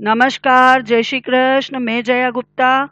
नमस्कार, जय श्री कृष्ण। मैं जया गुप्ता।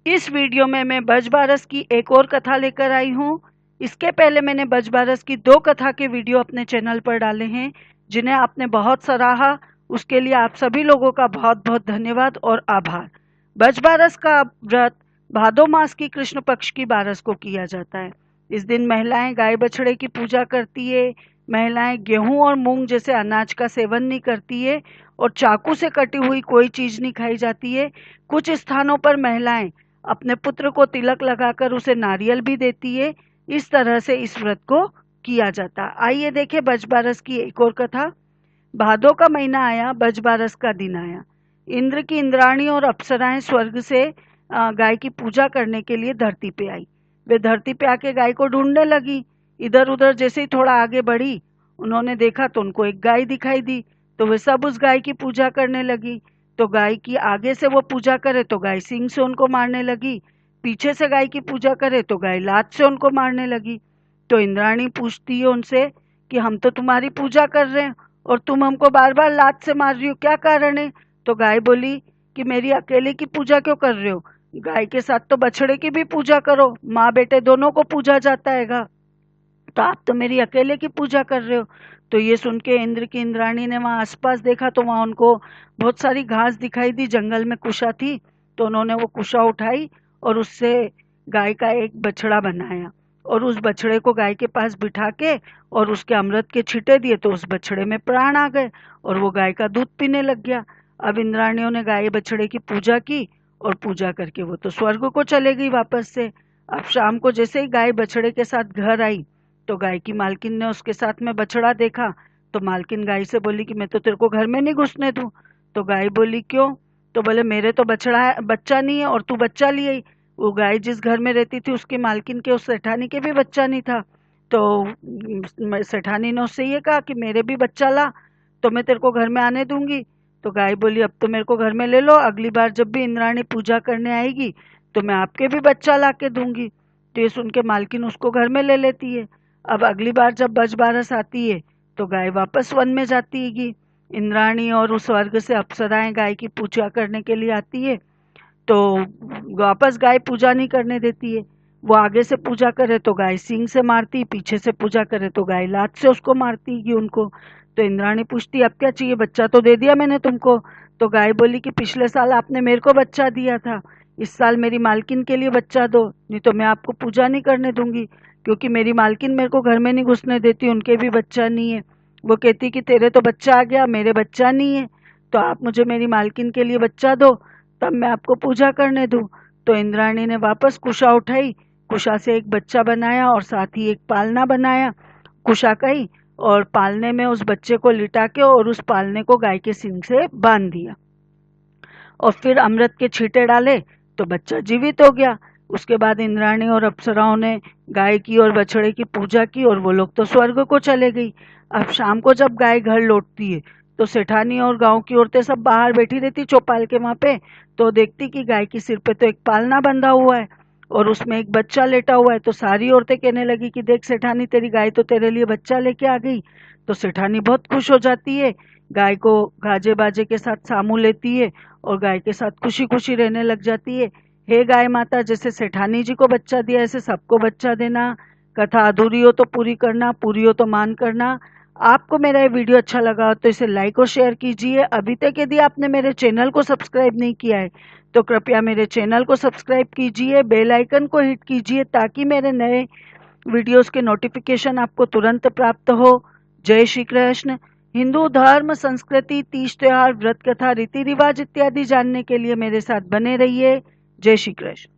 इस वीडियो में मैं बजबारस की एक और कथा लेकर आई हूँ। इसके पहले मैंने बजबारस की 2 कथा के वीडियो अपने चैनल पर डाले हैं, जिन्हें आपने बहुत सराहा। उसके लिए आप सभी लोगों का बहुत बहुत धन्यवाद और आभार। बजबारस का व्रत भादो मास की कृष्ण पक्ष की बारस को किया जाता है। इस दिन महिलाएं गाय बछड़े की पूजा करती है। महिलाएं गेहूं और मूंग जैसे अनाज का सेवन नहीं करती है और चाकू से कटी हुई कोई चीज नहीं खाई जाती है। कुछ स्थानों पर महिलाएं अपने पुत्र को तिलक लगाकर उसे नारियल भी देती है। इस तरह से इस व्रत को किया जाता। आइए देखें बजबारस की एक और कथा। भादो का महीना आया, बजबारस का दिन आया। इंद्र की इंद्राणी और अप्सराएं स्वर्ग से गाय की पूजा करने के लिए धरती पे आई। वे धरती पे आके गाय को ढूंढने लगी। इधर उधर जैसे ही थोड़ा आगे बढ़ी, उन्होंने देखा तो उनको एक गाय दिखाई दी। तो वे सब उस गाय की पूजा करने लगी। तो गाय की आगे से वो पूजा करे तो गाय सींग से उनको मारने लगी। पीछे से गाय की पूजा करे तो गाय लात से उनको मारने लगी। तो इंद्राणी पूछती है उनसे कि हम तो तुम्हारी पूजा कर रहे हैं और तुम हमको बार बार लात से मार रही हो, क्या कारण है? तो गाय बोली कि मेरी अकेले की पूजा क्यों कर रहे हो? गाय के साथ तो बछड़े की भी पूजा करो, माँ बेटे दोनों को पूजा जाता हैगा। तो आप तो मेरी अकेले की पूजा कर रहे हो। तो ये सुन के इंद्र की इंद्राणी ने वहां आसपास देखा तो वहां उनको बहुत सारी घास दिखाई दी। जंगल में कुशा थी, तो उन्होंने वो कुशा उठाई और उससे गाय का एक बछड़ा बनाया और उस बछड़े को गाय के पास बिठा के और उसके अमृत के छींटे दिए तो उस बछड़े में प्राण आ गए और वो गाय का दूध पीने लग गया। अब इंद्राणियों ने गाय बछड़े की पूजा की और पूजा करके वो तो स्वर्ग को चले गई वापस से। अब शाम को जैसे ही गाय बछड़े के साथ घर आई तो गाय की मालकिन ने उसके साथ में बछड़ा देखा। तो मालकिन गाय से बोली कि मैं तो तेरे को घर में नहीं घुसने दूं। तो गाय बोली क्यों? तो बोले मेरे तो बच्चा नहीं है और तू बच्चा लिए आई। वो गाय जिस घर में रहती थी उसकी मालकिन के, उस सेठानी के भी बच्चा नहीं था। तो सेठानी ने उससे ये कहा कि मेरे भी बच्चा ला तो मैं तेरे को घर में आने दूंगी। तो गाय बोली अब तो मेरे को घर में ले लो, अगली बार जब भी इंद्राणी पूजा करने आएगी तो मैं आपके भी बच्चा ला के दूंगी। तो ये सुन के मालकिन उसको घर में ले लेती है। अब अगली बार जब बजबारस आती है तो गाय वापस वन में जाती है। इंद्राणी और उस स्वर्ग से अप्सराएं गाय की पूजा करने के लिए आती है। तो वापस गाय पूजा नहीं करने देती है। वो आगे से पूजा करे तो गाय सींग से मारती, पीछे से पूजा करे तो गाय लात से उसको मारती है उनको। तो इंद्राणी पूछती अब क्या चाहिए? बच्चा तो दे दिया मैंने तुमको। तो गाय बोली कि पिछले साल आपने मेरे को बच्चा दिया था, इस साल मेरी मालकिन के लिए बच्चा दो, नहीं तो मैं आपको पूजा नहीं करने दूंगी। क्योंकि मेरी मालकिन मेरे को घर में नहीं घुसने देती, उनके भी बच्चा नहीं है। वो कहती कि तेरे तो बच्चा आ गया, मेरे बच्चा नहीं है, तो आप मुझे मेरी मालकिन के लिए बच्चा दो तब मैं आपको पूजा करने दूं। तो इंद्राणी ने वापस कुशा उठाई, कुशा से एक बच्चा बनाया और साथ ही एक पालना बनाया कुशा का ही, और पालने में उस बच्चे को लिटा के और उस पालने को गाय के सींग से बांध दिया और फिर अमृत के छींटे डाले तो बच्चा जीवित हो गया। उसके बाद इंद्राणी और अप्सराओं ने गाय की और बछड़े की पूजा की और वो लोग तो स्वर्ग को चले गई। अब शाम को जब गाय घर लौटती है तो सेठानी और गांव की औरतें सब बाहर बैठी रहती चौपाल के वहां पे। तो देखती कि गाय की सिर पे तो एक पालना बंधा हुआ है और उसमें एक बच्चा लेटा हुआ है। तो सारी औरतें कहने लगी कि देख सेठानी, तेरी गाय तो तेरे लिए बच्चा लेके आ गई। तो सेठानी बहुत खुश हो जाती है, गाय को गाजे बाजे के साथ सामू लेती है और गाय के साथ खुशी खुशी रहने लग जाती है। हे गाय माता, जैसे सेठानी जी को बच्चा दिया ऐसे सबको बच्चा देना। कथा अधूरी हो तो पूरी करना, पूरी हो तो मान करना। आपको मेरा ये वीडियो अच्छा लगा हो तो इसे लाइक और शेयर कीजिए। अभी तक यदि आपने मेरे चैनल को सब्सक्राइब नहीं किया है तो कृपया मेरे चैनल को सब्सक्राइब कीजिए, बेल आइकन को हिट कीजिए ताकि मेरे नए वीडियोस के नोटिफिकेशन आपको तुरंत प्राप्त हो। जय श्री कृष्ण। हिंदू धर्म, संस्कृति, तीज त्योहार, व्रत कथा, रीति रिवाज इत्यादि जानने के लिए मेरे साथ बने रहिए। जय श्री कृष्ण।